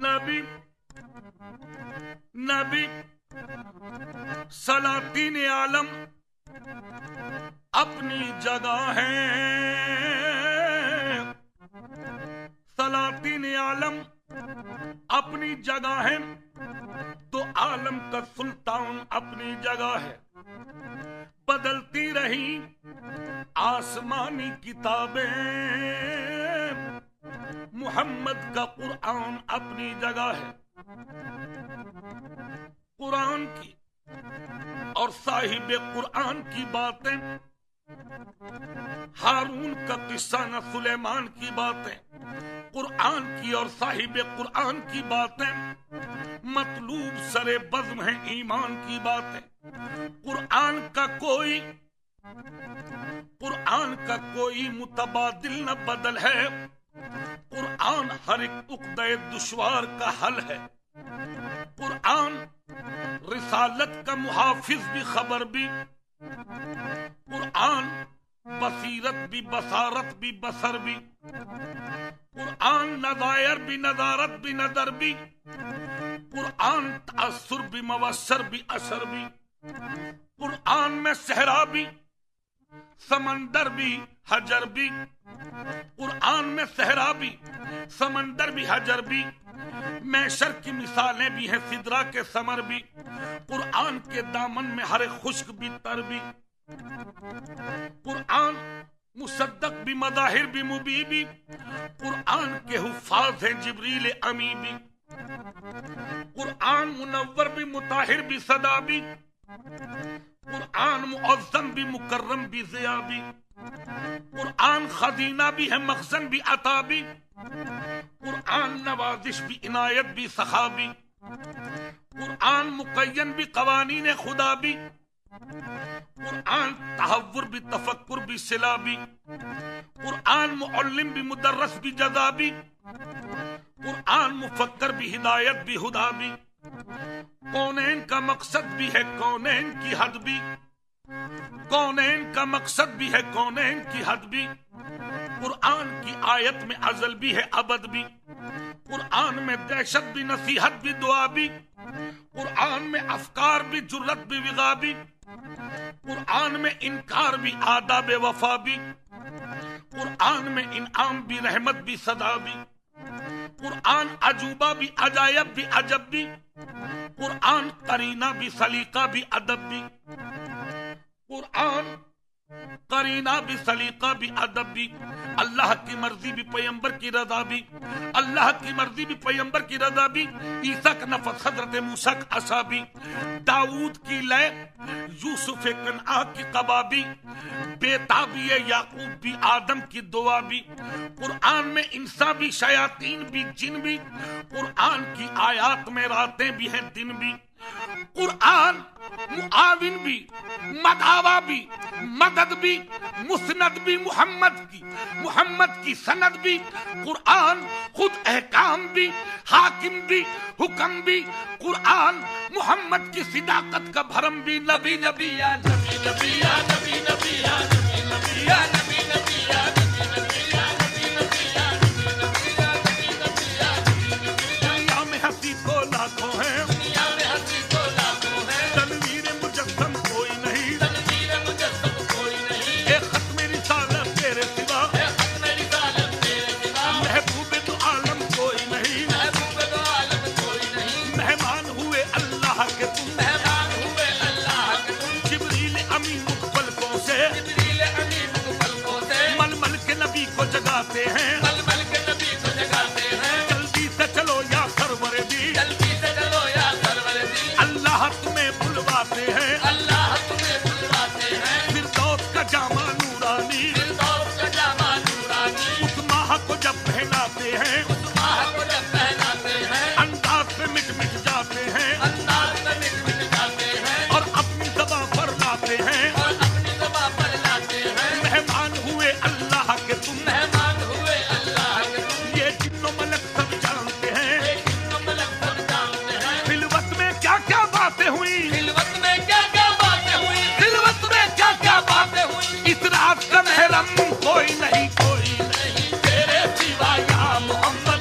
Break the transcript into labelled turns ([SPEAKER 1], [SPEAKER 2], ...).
[SPEAKER 1] نبی نبی سلاطین عالم اپنی جگہ ہے، سلاطین عالم اپنی جگہ ہے، تو عالم کا سلطان اپنی جگہ ہے۔ بدلتی رہی آسمانی کتابیں، محمد کا قرآن اپنی جگہ ہے۔ قرآن کی اور صاحب قرآن کی باتیں، ہارون کا قصہ نہ سلیمان کی باتیں، قرآن کی اور صاحب قرآن کی باتیں، مطلوب سرے بزم ہیں ایمان کی باتیں۔ قرآن کا کوئی متبادل نہ بدل ہے، قرآن ہر ایک عقدہ دشوار کا حل ہے۔ قرآن رسالت کا محافظ بھی، خبر بھی، قرآن بصیرت بھی، بصارت بھی، بصر بھی، قرآن نظائر بھی، نظارت بھی، نظر بھی، قرآن تأثر بھی، موثر بھی، اثر بھی۔ قرآن میں صحرا بھی، سمندر بھی، حجر بھی، قرآن میں صحرا بھی، سمندر بھی، حجر بھی، میشر کی مثالیں بھی ہیں، سدرہ کے ثمر بھی، قرآن کے دامن میں ہر خشک بھی، تر بھی۔ قرآن مصدق بھی، مظاہر بھی، مبی بھی، قرآن کے حفاظ ہیں جبریل امی بھی۔ قرآن منور بھی، مطہر بھی، صدا بھی، قرآن معظم بھی، مکرم بھی، ضیاء بھی۔ قرآن خزینہ بھی ہے، مخزن بھی، عطا بھی، قرآن نوازش بھی، عنایت بھی، سخا بھی، قرآن مقین بھی، قوانین خدا بھی، قرآن تحور بھی، تفکر بھی، صلہ بھی، قرآن معلم بھی، مدرس بھی، جزا بھی، قرآن مفکر بھی، ہدایت بھی، ہدا بھی۔ کونین کا مقصد بھی ہے، کونین کی حد بھی، کونین کا مقصد بھی ہے، کونین کی حد بھی۔ قرآن کی آیت میں ازل بھی ہے، ابد بھی، قرآن میں دہشت بھی، نصیحت بھی، دعا بھی، قرآن میں افکار بھی، جرت بھی، وغا بھی، قرآن میں انکار بھی، آداب وفا بھی، قرآن میں انعام بھی، رحمت بھی، صدا بھی، قرآن عجوبہ بھی، عجائب بھی، عجب بھی، قرآن قرینہ بھی، سلیقہ بھی، ادب بھی، قرآن قرینہ بھی، سلیقہ بھی، ادب بھی، اللہ کی مرضی بھی، پیغمبر کی رضا بھی، اللہ کی مرضی بھی، پیغمبر کی رضا بھی، عیسیٰ کا نفس، حضرت موسیٰ کا عصا بھی، داؤد کی لے، یوسف کنعان کی قبا بھی، بیتابی یعقوب بھی، آدم کی دعا بھی۔ قرآن میں انسان بھی، شیاطین بھی، جن بھی، قرآن کی آیات میں راتیں بھی ہیں، دن بھی۔ قرآن معاون بھی، مداوا بھی، مدد بھی، مسند بھی، محمد کی سند بھی۔ قرآن خود احکام بھی، حاکم بھی، حکم بھی، قرآن محمد کی صداقت کا بھرم بھی۔ نبی نبی یا نبی نبی یا نبی نبی یا نبی نبی یا نبی نبی یا نبی نبی یا نبی نبی یا نبی نبی یا نبی نبی یا نبی نبی۔ دنیا میں ہنسی تو لاکھوں ہیں، دنیا میں ہنسی تو لاکھوں ہیں، تنویر مجسم کوئی نہیں، تنویر مجسم کوئی نہیں، اے ختم رسالت تیرے سوا، اے ختم رسالت تیرے سوا، محبوب تو عالم کوئی نہیں، محبوب تو عالم کوئی نہیں، مہمان ہوئے اللہ کے تم، مہمان ہوئے اللہ کے تم، جبریل امی مخفلقوں سے، جبریل امی مخفلقوں سے، مل مل کے نبی کو جگاتے ہیں، مل مل کے نبی کو جگاتے ہیں، جلدی سے چلو یا سرور دی، جلدی سے چلو یا سرور دی، اللہ تمہیں بلواتے ہیں، اللہ تمہیں بلواتے ہیں، فردوس کا جامع نورانی، فردوس کا جامع نورانی، اس ماہ کو جب پہناتے ہیں، اس ماہ کو جب پہناتے ہیں، انداز سے مٹ مٹ جاتے ہیں، انداز سے مٹ مٹ جاتے ہیں، اور اپنی زباں پر لاتے ہیں، اور اپنی زباں پر لاتے ہیں، مہمان ہوئے اللہ کے تم، مہمان ہوئے اللہ کے تم، یہ جن و ملک سب جانتے ہیں، یہ جن و ملک سب جانتے ہیں، خلوت میں کیا کیا باتیں ہوئی، خلوت میں کیا کیا باتیں ہوئی، خلوت میں کیا کیا باتیں ہوئی، اس رات کا محرم کوئی نہیں، کوئی نہیں تیرے سوا یا محمد۔